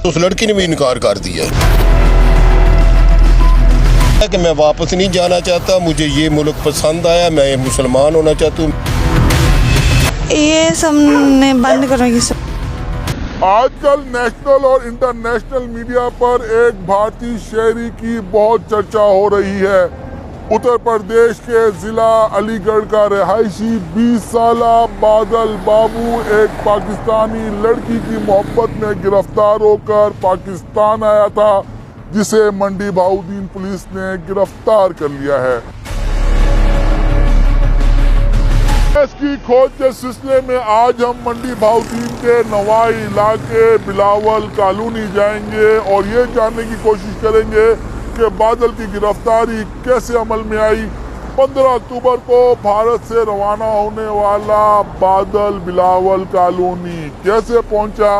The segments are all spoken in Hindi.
उस लड़की ने भी इनकार कर दिया कि मैं वापस नहीं जाना चाहता, मुझे ये मुल्क पसंद आया, मैं मुसलमान होना चाहता हूँ। ये सबने बंद करो ये सब। आजकल नेशनल और इंटरनेशनल मीडिया पर एक भारतीय शहरी की बहुत चर्चा हो रही है। उत्तर प्रदेश के जिला अलीगढ़ का रहायशी 20 साला बादल बाबू एक पाकिस्तानी लड़की की मोहब्बत में गिरफ्तार होकर पाकिस्तान आया था, जिसे मंडी बहाउद्दीन पुलिस ने गिरफ्तार कर लिया है। इसकी खोज के सिलसिले में आज हम मंडी बहाउद्दीन के नवाई इलाके बिलावल कॉलोनी जाएंगे और ये जानने की कोशिश करेंगे कि बादल की गिरफ्तारी कैसे अमल में आई। 15 अक्टूबर को भारत से रवाना होने वाला बादल बिलावल कॉलोनी कैसे पहुंचा,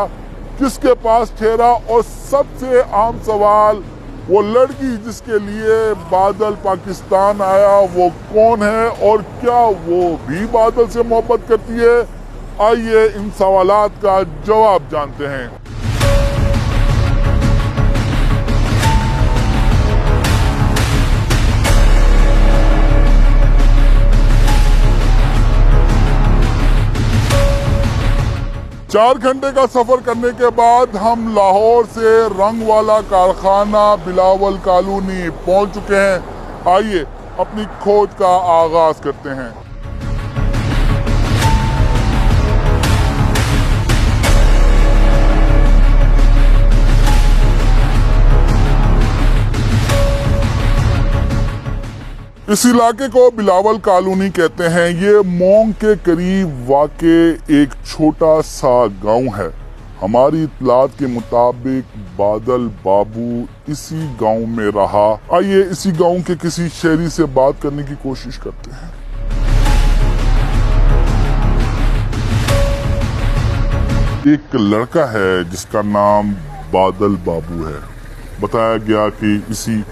किसके पास ठहरा, और सबसे अहम सवाल वो लड़की जिसके लिए बादल पाकिस्तान आया वो कौन है और क्या वो भी बादल से मोहब्बत करती है। आइए इन सवालात का जवाब जानते हैं। चार घंटे का सफर करने के बाद हम लाहौर से रंग वाला कारखाना बिलावल कॉलोनी पहुंच चुके हैं। आइए अपनी खोज का आगाज करते हैं। इस इलाके को बिलावल कॉलोनी कहते हैं। ये मोंग के करीब वाक़े एक छोटा सा गांव है। हमारी इत्तलात के मुताबिक बादल बाबू इसी गांव में रहा। आइए इसी गांव के किसी शहरी से बात करने की कोशिश करते हैं। एक लड़का है जिसका नाम बादल बाबू है। बताया गया कि इसी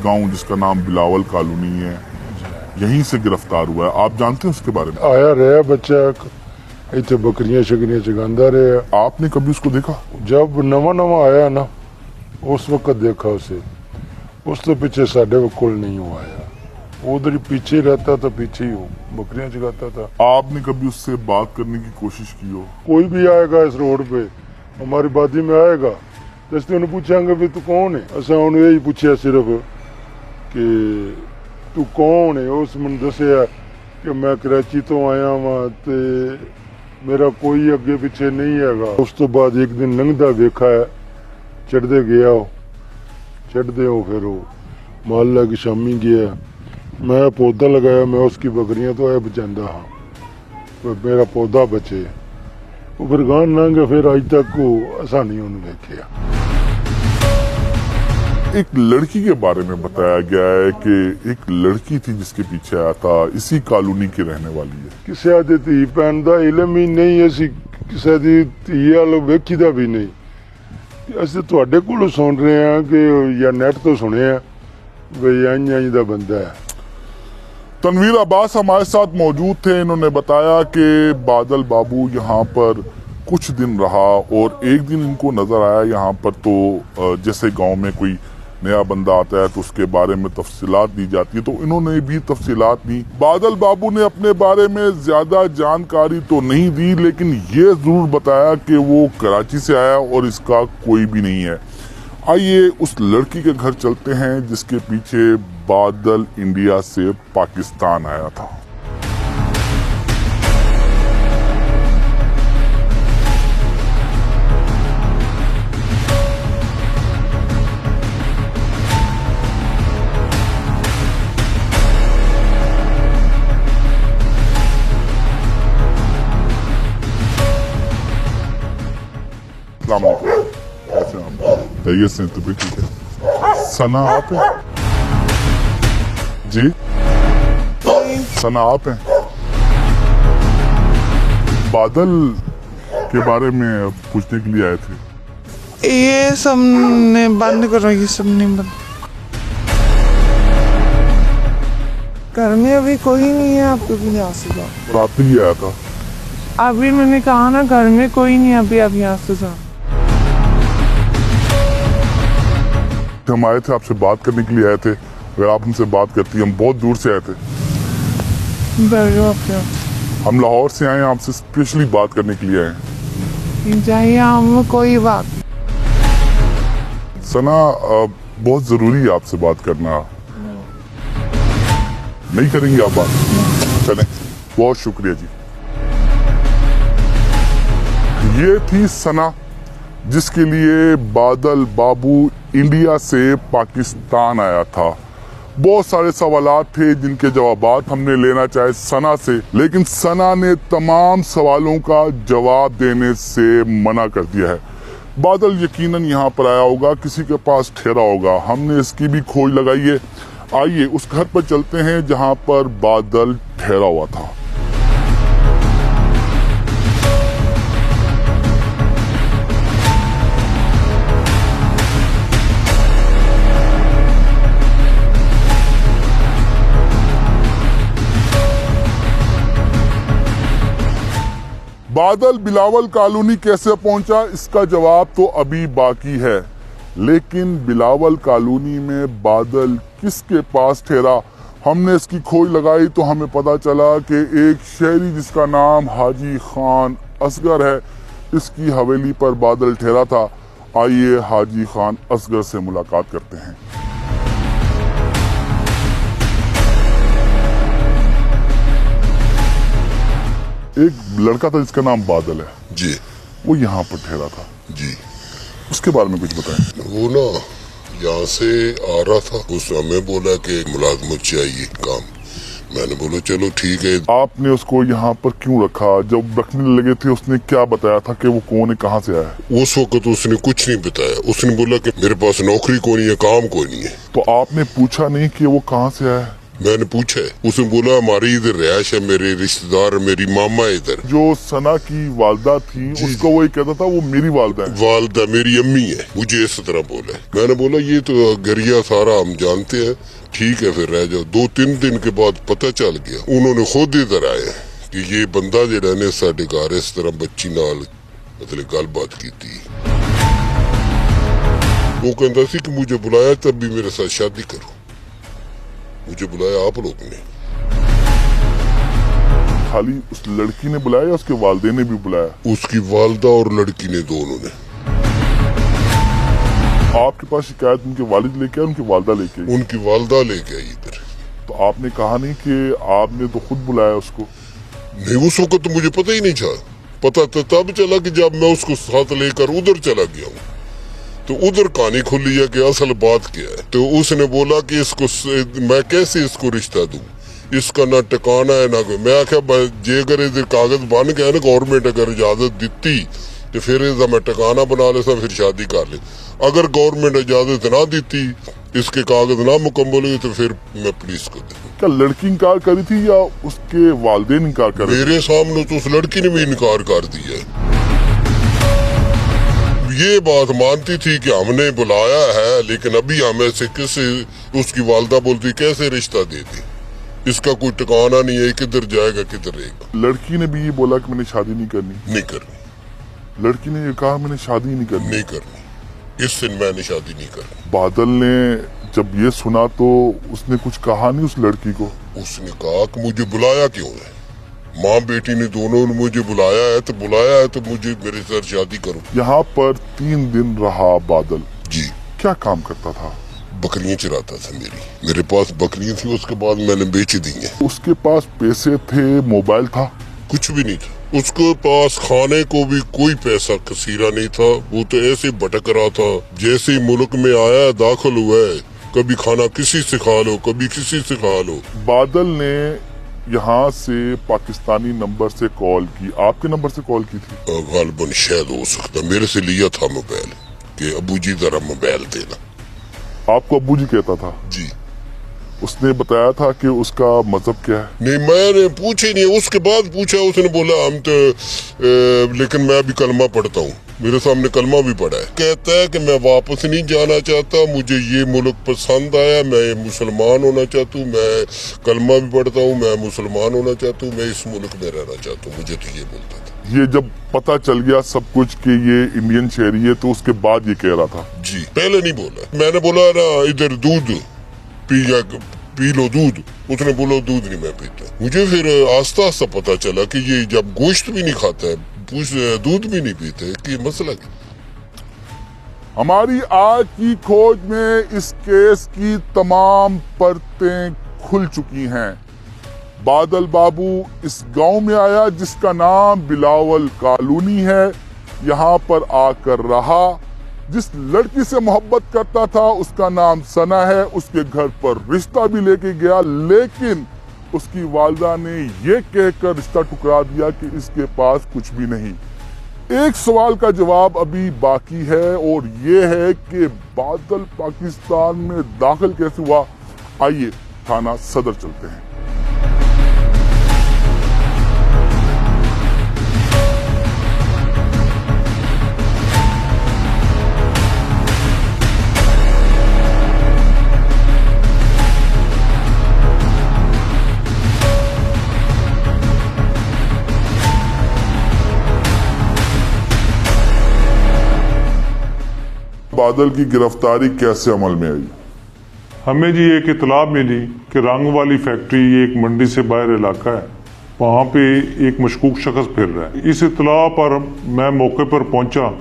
गांव जिसका नाम बिलावल कॉलोनी है यहीं से गिरफ्तार हुआ है। आप जानते हैं उसके बारे में? आया रहा बच्चा इतने बकरियां शकरियां चगांदा रहा। आपने कभी उसको देखा? जब नवा नवा आया ना उस वक्त देखा उसे। उस तो पीछे साढ़े कोल नहीं हुआ आया, उधर ही पीछे रहता था, पीछे ही बकरियां चगाता था। आपने कभी उससे बात करने की कोशिश की हो? कोई भी आएगा इस रोड पे हमारी बादी में आएगा तो उन्हें पूछेंगे भी तू कौन है। असा उन्हें यही पूछा सिर्फ कि तू कौन है। उस मन दसिया कि मैं कराची तो आया वहाँ ते मेरा कोई अगे पिछे नहीं हैगा। उस तो बाद एक दिन लंघदा वेखा है, चढ़ते गया हो, चढ़ते हो फिर वो मोहल्ला की शामी गया। मैं पौधा लगाया, मैं उसकी बकरियां तो है बचांदा हाँ, तो मेरा पौधा बचे। वो फिर गान लंघ, फिर आज तक को असा नहीं उन्हें देखा। एक लड़की के बारे में बताया गया है कि एक लड़की थी जिसके पीछे आया था, इसी कॉलोनी की रहने वाली है। किसी दी धी भैन का इलम ही नहीं, असी किसी दी धी वाल वेखी दा भी नहीं। असि तुहाडे कोलों सुन रहे हैं कि या नेट तो सुने भाई आई दा बंदा है। तनवीर अब्बास हमारे साथ मौजूद थे। इन्होंने बताया कि बादल बाबू यहाँ पर कुछ दिन रहा और एक दिन इनको नजर आया यहाँ पर तो जैसे गांव में कोई नया बंदा आता है तो उसके बारे में तफसीलात दी जाती है, तो इन्होंने भी तफसीलात दी। बादल बाबू ने अपने बारे में ज्यादा जानकारी तो नहीं दी, लेकिन ये जरूर बताया कि वो कराची से आया और इसका कोई भी नहीं है। आइए उस लड़की के घर चलते हैं जिसके पीछे बादल इंडिया से पाकिस्तान आया था। कैसे आप? तैयब से तबीयत ठीक है? सना आप हैं? जी सना आप हैं? बादल के बारे में पूछने के लिए आए थे। ये सब ने बंद करो, ये सब नहीं बंद। घर में अभी कोई नहीं है, आपको भी यहाँ से जाओ। रात में ही आया था। अभी मैंने कहा ना घर में कोई नहीं, अभी आप यहाँ से जाओ। हम आए थे, आपसे बात करने के लिए आए थे। अगर आप हमसे बात करती, हम बहुत दूर से आए थे, बैठो आप क्या हम लाहौर से आए हैं, आपसे स्पेशली बात करने के लिए आए हैं। चाहिए हम कोई बात सना, बहुत जरूरी है आपसे बात करना। नहीं करेंगे आप बात? चलें, बहुत शुक्रिया जी। ये थी सना, जिसके लिए बादल बाबू इंडिया से पाकिस्तान आया था। बहुत सारे सवालात थे जिनके जवाबात हमने लेना चाहे सना से, लेकिन सना ने तमाम सवालों का जवाब देने से मना कर दिया है। बादल यकीनन यहाँ पर आया होगा, किसी के पास ठहरा होगा, हमने इसकी भी खोज लगाई है। आइए उस घर पर चलते हैं जहाँ पर बादल ठहरा हुआ था। बादल बिलावल कॉलोनी कैसे पहुंचा, इसका जवाब तो अभी बाकी है, लेकिन बिलावल कॉलोनी में बादल किसके पास ठहरा, हमने इसकी खोज लगाई तो हमें पता चला कि एक शहरी जिसका नाम हाजी खान असगर है, इसकी हवेली पर बादल ठहरा था। आइए हाजी खान असगर से मुलाकात करते हैं। एक लड़का था जिसका नाम बादल है जी, वो यहाँ पर ठहरा था जी। उसके बारे में कुछ बताएं। वो ना यहाँ से आ रहा था, उसने हमें बोला कि मुलाजमत चाहिए काम। मैंने बोला चलो ठीक है। आपने उसको यहाँ पर क्यों रखा? जब रखने लगे थे उसने क्या बताया था कि वो कौन है, कहाँ से आया है? उस वक्त उसने कुछ नहीं बताया। उसने बोला कि मेरे पास नौकरी कोई नहीं है, काम कोई नहीं है। तो आपने पूछा नहीं कि वो कहाँ से आया है? मैंने पूछा है, उसने बोला हमारी इधर रिहायश है, मेरे रिश्तेदार, मेरी मामा इधर। जो सना की वालदा थी उसको वो ये कहता था वो मेरी वालदा है। वालदा मेरी अम्मी है, मुझे इस तरह बोला। मैंने बोला ये तो गरिया सारा हम जानते हैं, ठीक है फिर रह जाओ। 2-3 दिन के बाद पता चल गया, उन्होंने खुद इधर आए कि ये बंदा जिहड़ा ने साडे घर इस तरह बच्ची नाल मतलब गलबात की थी। वो कहता सी कि मुझे बुलाया तब भी मेरे साथ शादी करो, मुझे बुलाया आप लोग ने। खाली उस लड़की ने बुलाया या उसके वालदे ने भी बुलाया? उसकी वालदा और लड़की ने, दोनों ने। आपके पास शिकायत उनके वालिद लेके आए, उनकी वालदा लेके आई? उनकी वालदा लेके आई इधर। तो आपने कहा नहीं कि आपने तो खुद बुलाया उसको? नहीं, उस वक्त तो मुझे पता ही नहीं था। पता तो तब चला कि जब मैं उसको साथ लेकर उधर चला गया हूँ, तो उधर कहानी खुली है कि असल बात क्या है। तो उसने बोला कि इसको मैं कैसे इसको रिश्ता दूं, इसका ना ठिकाना है ना कोई। मैं आख्या जे अगर इधर कागज बन गया ना, गवर्नमेंट अगर इजाजत दी तो फिर इसका मैं ठिकाना बना लेता, फिर शादी कर ले। अगर गवर्नमेंट इजाजत ना दी, इसके कागज ना मुकम्मल हुए, तो फिर मैं पुलिस को दे। क्या लड़की इनकार करी थी या उसके वालिदैन इनकार कर रहे थे? मेरे सामने तो उस लड़की ने भी इनकार कर दिया। ये बात मानती थी कि हमने बुलाया है, लेकिन अभी हमें से किसी, उसकी वालदा बोलती कैसे रिश्ता दे दी, इसका कोई ठिकाना नहीं है, किधर जाएगा किधर रहेगा। लड़की ने भी ये बोला कि मैंने शादी नहीं करनी? नहीं करनी। लड़की ने ये कहा मैंने शादी नहीं करनी? नहीं करनी, इससे मैंने शादी नहीं करनी। बादल ने जब ये सुना तो उसने कुछ कहा नहीं उस लड़की को? उसने कहा कि मुझे बुलाया क्यों है, माँ बेटी ने दोनों ने मुझे बुलाया है तो मुझे मेरे साथ शादी करो। यहाँ पर 3 दिन रहा बादल जी। क्या काम करता था? बकरियां चराता था। मेरे पास बकरियां थी, उसके बाद मैंने बेच दी हैं। उसके पास पैसे थे, मोबाइल था? कुछ भी नहीं था उसके पास। खाने को भी कोई पैसा कसीरा नहीं था। वो तो ऐसे भटक रहा था, जैसे ही मुल्क में आया दाखिल हुआ है, कभी खाना किसी से खा लो, कभी किसी से खा लो। बादल ने यहाँ से पाकिस्तानी नंबर से कॉल की, आपके नंबर से कॉल की थी? गालबन शायद हो सकता, मेरे से लिया था मोबाइल कि अबू जी जरा मोबाइल देना। आपको अबू जी कहता था? जी। उसने बताया था कि उसका मजहब क्या है? नहीं, मैंने पूछे नहीं, उसके बाद पूछा, उसने बोला हम तो लेकिन मैं भी कलमा पढ़ता हूँ। मेरे सामने कलमा भी पढ़ा है। कहता है कि मैं वापस नहीं जाना चाहता, मुझे ये मुल्क पसंद आया, मैं मुसलमान होना चाहता हूँ, मैं कलमा भी पढ़ता हूँ, मैं मुसलमान होना चाहता हूँ, मैं इस मुल्क में रहना चाहता हूँ। मुझे तो ये बोलता था। ये जब पता चल गया सब कुछ कि ये इंडियन शहरी है, तो उसके बाद ये कह रहा था? जी पहले नहीं बोला। मैंने बोला ना इधर दूध पी लो दूध, उसने बोला दूध नहीं मैं पीता। मुझे फिर आस्ता आस्ता पता चला कि ये जब गोश्त भी नहीं खाता है, दूध भी नहीं पीते, कि मसला क्या। हमारी आज की खोज में इस केस की तमाम परतें खुल चुकी हैं। बादल बाबू इस गांव में आया जिसका नाम बिलावल कॉलोनी है, यहाँ पर आकर रहा। जिस लड़की से मोहब्बत करता था उसका नाम सना है, उसके घर पर रिश्ता भी लेके गया, लेकिन उसकी वालिदा ने ये कहकर रिश्ता ठुकरा दिया कि इसके पास कुछ भी नहीं। एक सवाल का जवाब अभी बाकी है और ये है कि बादल पाकिस्तान में दाखिल कैसे हुआ। आइए थाना सदर चलते हैं। बादल की गिरफ्तारी कैसे अमल में आई? हमें जी एक इतला मिली कि रंग वाली फैक्ट्री, ये एक मंडी से बाहर इलाका है, वहाँ पे एक मशकूक शख्स फिर रहा है। इस इतला पर मैं मौके पर पहुंचा,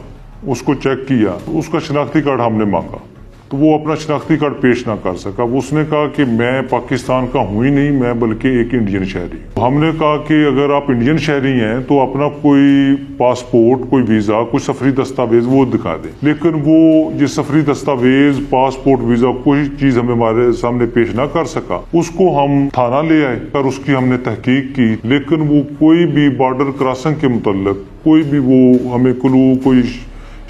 उसको चेक किया, उसका शनाख्ती कार्ड हमने मांगा तो वो अपना शनाख्ती कार्ड पेश ना कर सका। उसने कहा कि मैं पाकिस्तान का हूँ ही नहीं, मैं बल्कि एक इंडियन शहरी। हमने कहा कि अगर आप इंडियन शहरी हैं तो अपना कोई पासपोर्ट, कोई वीज़ा, कोई सफरी दस्तावेज वो दिखा दें। लेकिन वो ये सफरी दस्तावेज, पासपोर्ट, वीज़ा कोई चीज़ हमें सामने पेश ना कर सका। उसको हम थाना ले आए और उसकी हमने तहकीक की, लेकिन वो कोई भी बॉर्डर क्रॉसिंग के मुतल्लिक कोई भी वो हमें क्लू, कोई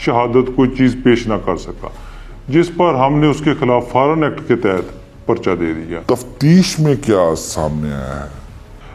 शहादत, कोई चीज़ पेश ना कर सका, जिस पर हमने उसके खिलाफ फॉरेन एक्ट के तहत पर्चा दे दिया। तफ्तीश में क्या सामने आया है?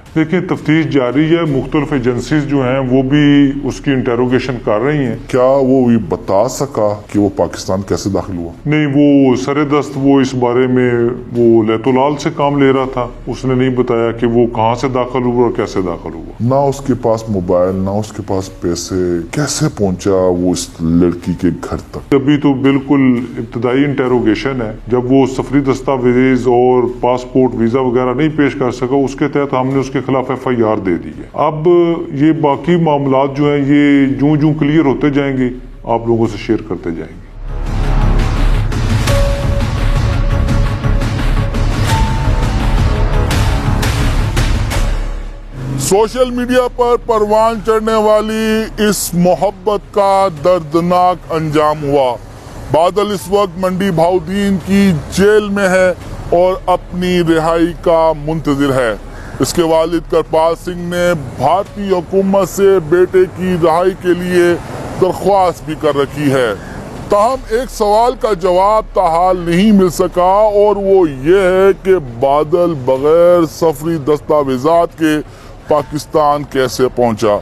देखिए, तफ्तीश जारी है, मुख्तलिफ एजेंसीज जो हैं वो भी उसकी इंटेरोगेशन कर रही हैं। क्या वो ये बता सका कि वो पाकिस्तान कैसे दाखिल हुआ? नहीं, वो सरेदस्त वो इस बारे में वो लैतुलाल से काम ले रहा था, उसने नहीं बताया कि वो कहाँ से दाखिल हुआ और कैसे दाखिल हुआ। ना उसके पास मोबाइल, ना उसके पास पैसे, कैसे पहुंचा वो इस लड़की के घर तक? अभी तो बिल्कुल इब्तदाई इंटेरोगेशन है। जब वो सफरी दस्तावेज और पासपोर्ट, वीज़ा वगैरह नहीं पेश कर सका, उसके तहत हमने उसके खिलाफ FIR दे दी है। अब ये बाकी मामलात जो हैं ये जूं जूं क्लियर होते जाएंगे, आप लोगों से शेयर करते जाएंगे। सोशल मीडिया पर परवान चढ़ने वाली इस मोहब्बत का दर्दनाक अंजाम हुआ। बादल इस वक्त मंडी बहाउद्दीन की जेल में है और अपनी रिहाई का मुंतजिर है। इसके वालिद करपाल सिंह ने भारतीय हुकूमत से बेटे की रिहाई के लिए दरख्वास्त भी कर रखी है। ताहम एक सवाल का जवाब ताहाल नहीं मिल सका और वो ये है कि बादल बगैर सफरी दस्तावेजात के पाकिस्तान कैसे पहुंचा।